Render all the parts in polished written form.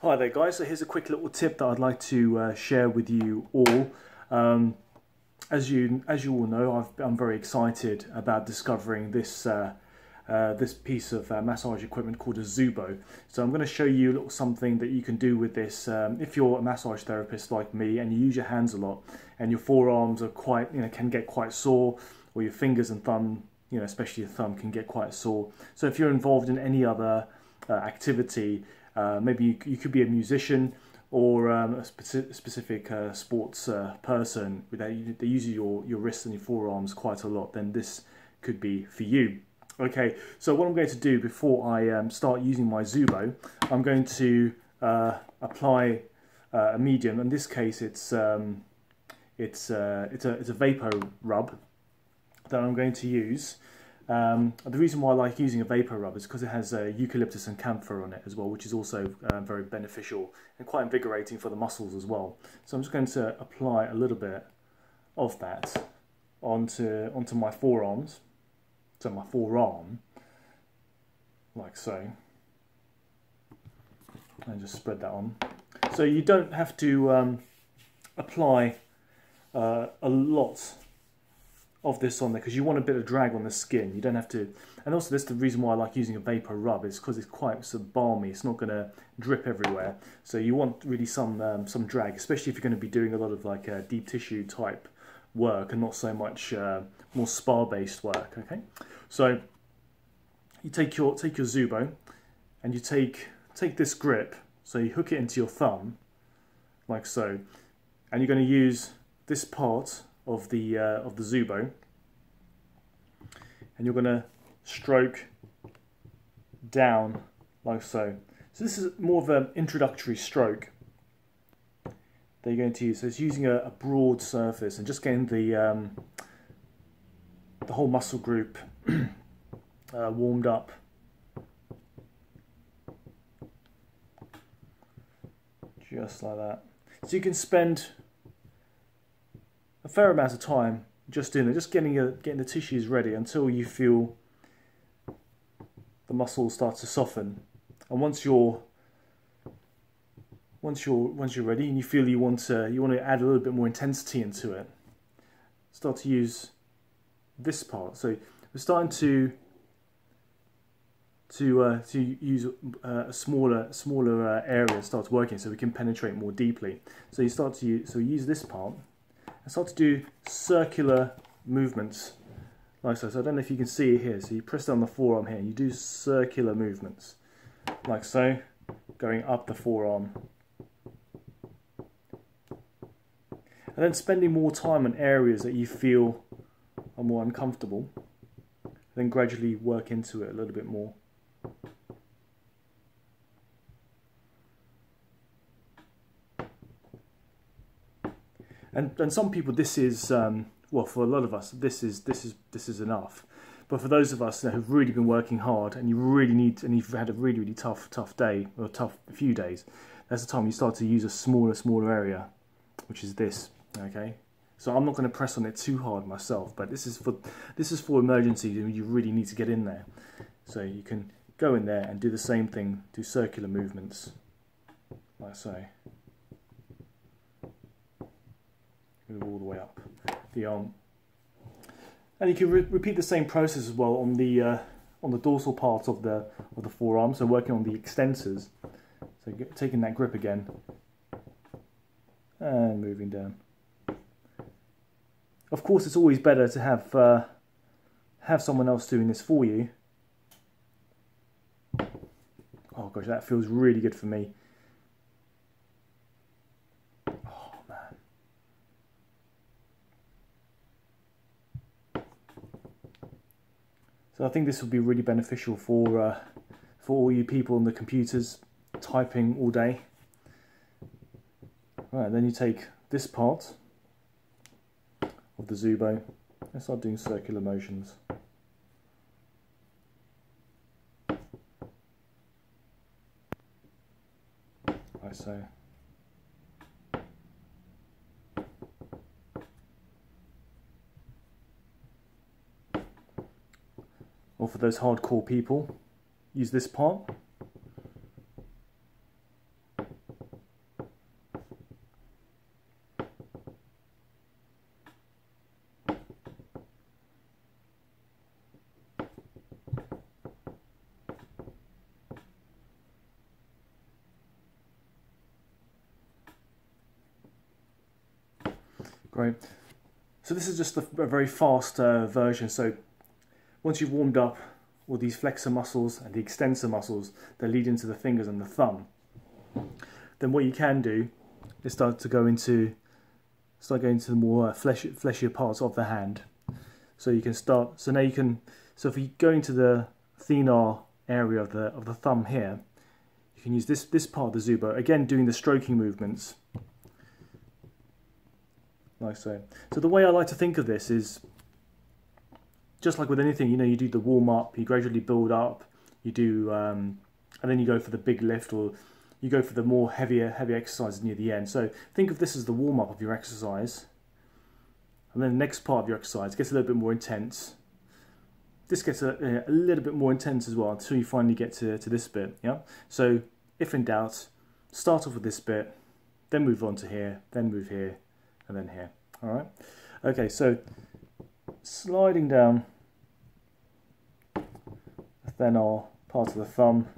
Hi there guys, so here's a quick little tip that I'd like to share with you all. As you all know, I'm very excited about discovering this this piece of massage equipment called a Zubo. So I'm going to show you a little something that you can do with this if you're a massage therapist like me and you use your hands a lot and your forearms are quite, can get quite sore, or your fingers and thumb, especially your thumb, can get quite sore. So if you're involved in any other activity, maybe you could be a musician or a specific sports person that uses your wrists and your forearms quite a lot, then this could be for you. Okay, so what I'm going to do before I start using my Zubo, I'm going to apply a medium. In this case, it's a vapor rub that I'm going to use. The reason why I like using a vapor rub is because it has eucalyptus and camphor on it as well, which is also very beneficial and quite invigorating for the muscles as well. So I'm just going to apply a little bit of that onto my forearms, so my forearm, like so, and just spread that on. So you don't have to apply a lot of this on there, because you want a bit of drag on the skin. You don't have to, and also this is the reason why I like using a vapor rub, is because it's quite sort of balmy. It's not going to drip everywhere, so you want really some drag, especially if you're going to be doing a lot of like deep tissue type work and not so much more spa based work. Okay, so you take your Zubo and you take this grip, so you hook it into your thumb like so, and you're going to use this part of the Zubo, and you're going to stroke down like so. So this is more of an introductory stroke that you're going to use. So it's using a broad surface and just getting the whole muscle group warmed up. Just like that. So you can spend a fair amount of time just doing it, just getting the tissues ready until you feel the muscles start to soften. And once you're ready and you feel you want to add a little bit more intensity into it, start to use this part. So we're starting to use a smaller area starts working, so we can penetrate more deeply. So you start to use this part and start to do circular movements like so. So I don't know if you can see it here. So you press down the forearm here and you do circular movements like so, going up the forearm, and then spending more time on areas that you feel are more uncomfortable, then gradually work into it a little bit more. And some people, this is well, for a lot of us, this is enough. But for those of us that have really been working hard and you really need, and you've had a really tough day, or tough few days, that's the time you start to use a smaller area, which is this. Okay, so I'm not going to press on it too hard myself, but this is for emergencies when you really need to get in there. So you can go in there and do the same thing, do circular movements like so. Move all the way up the arm, and you can repeat the same process as well on the dorsal part of the forearm. So working on the extensors, so taking that grip again and moving down. Of course, it's always better to have someone else doing this for you. Oh gosh, that feels really good for me. So I think this will be really beneficial for all you people on the computers typing all day. Right, then you take this part of the Zubo and start doing circular motions. Like so. Or for those hardcore people, use this part. Great. So this is just a very fast version. So once you've warmed up all these flexor muscles and the extensor muscles that lead into the fingers and the thumb, then what you can do is start going into the more fleshier parts of the hand. So you can start. So now you can. So if you go into the thenar area of the thumb here, you can use this part of the Zubo, again doing the stroking movements, like so. So the way I like to think of this is, just like with anything, you know, you do the warm up, you gradually build up, you do, and then you go for the big lift, or you go for the more heavier exercises near the end. So think of this as the warm up of your exercise, and then the next part of your exercise gets a little bit more intense. This gets a little bit more intense as well until you finally get to this bit. Yeah. So if in doubt, start off with this bit, then move on to here, then move here, and then here. All right. Okay. So sliding down the thenar part of the thumb,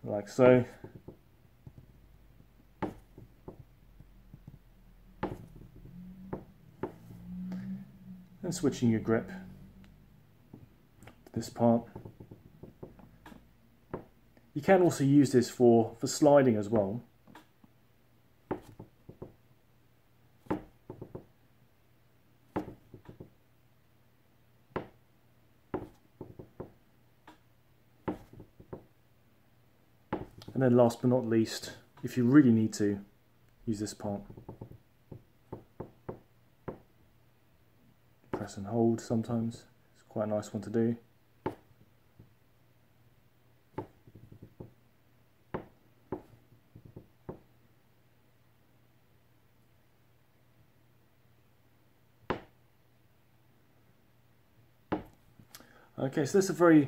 like so. And switching your grip. This part. You can also use this for sliding as well. And then last but not least, if you really need to, use this part. Press and hold sometimes. It's quite a nice one to do. Okay, so that's a very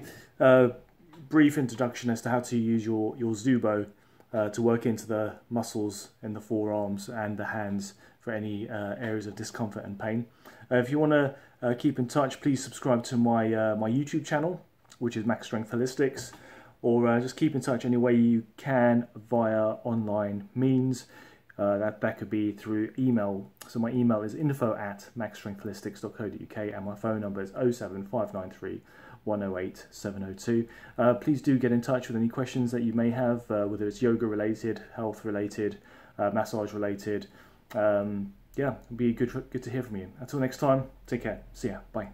brief introduction as to how to use your Zubo to work into the muscles in the forearms and the hands for any areas of discomfort and pain. If you want to keep in touch, please subscribe to my my YouTube channel, which is Max Strength Holistics, or just keep in touch any way you can via online means. That could be through email. So my email is info@maxstrengthholistics.co.uk, and my phone number is 07593 108 702. Please do get in touch with any questions that you may have, whether it's yoga related, health related, massage related. Yeah, it'd be good to hear from you. Until next time, take care. See ya. Bye.